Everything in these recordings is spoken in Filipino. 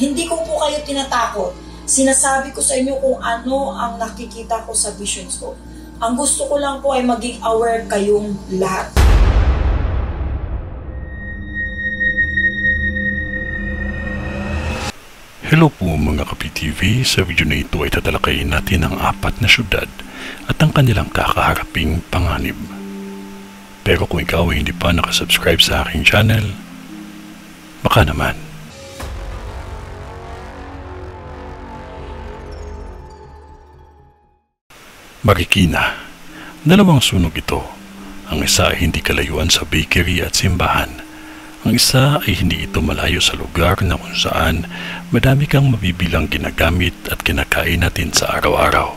Hindi ko po kayo tinatakot. Sinasabi ko sa inyo kung ano ang nakikita ko sa visions ko. Ang gusto ko lang po ay maging aware kayong lahat. Hello po mga Kapi-TV, sa video na ito ay tatalakayin natin ang 4 na syudad at ang kanilang kakaharaping panganib. Pero kung ikaw ay hindi pa nakasubscribe sa aking channel, baka naman. Marikina, 2 sunog ito. Ang isa ay hindi kalayuan sa bakery at simbahan. Ang isa ay hindi ito malayo sa lugar na kung saan madami kang mabibilang ginagamit at kinakain natin sa araw-araw.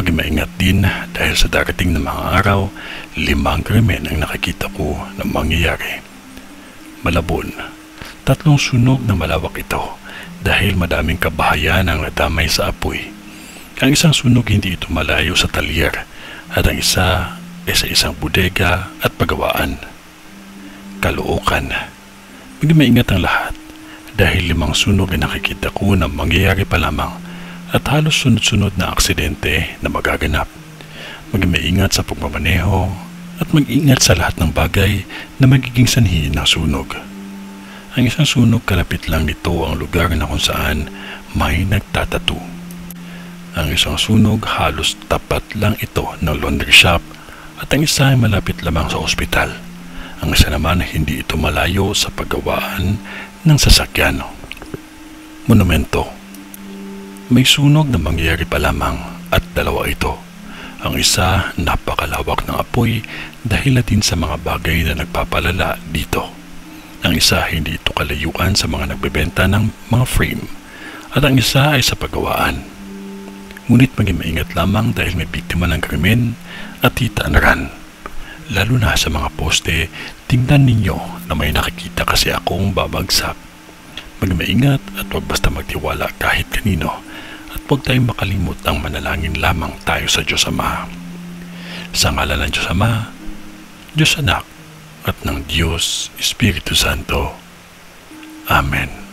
Maging maingat din dahil sa darating na mga araw, 5 krimen ang nakikita ko na mangyayari. Malabon, 3 sunog na malawak ito dahil madaming kabahayan ang nadamay sa apoy. Ang isang sunog hindi ito malayo sa talyer at ang isa ay sa isang bodega at pagawaan. Caloocan, maging maingat ang lahat dahil 5 sunog ang nakikita ko na mangyayari pa lamang at halos sunod-sunod na aksidente na magaganap. Maging maingat sa pagmamaneho at mag-ingat sa lahat ng bagay na magiging sanhi ng sunog. Ang isang sunog kalapit lang nito ang lugar na kung saan may nagtatattoo. Ang isang sunog halos tapat lang ito ng laundry shop at ang isa ay malapit lamang sa ospital. Ang isa naman hindi ito malayo sa paggawaan ng sasakyan. Monumento, may sunog na mangyayari pa lamang at 2 ito. Ang isa napakalawak ng apoy dahil na din sa mga bagay na nagpapalala dito. Ang isa hindi ito kalayuan sa mga nagbebenta ng mga frame at ang isa ay sa paggawaan. Ngunit maging maingat lamang dahil may biktima ng krimen at titanaran. Lalo na sa mga poste, tingnan ninyo na may nakikita kasi akong babagsak. Maging maingat at huwag basta magtiwala kahit kanino at huwag tayong makalimot ang manalangin lamang tayo sa Diyos Ama. Sa ngalan ng Diyos Ama, Diyos Anak at ng Diyos Espiritu Santo. Amen.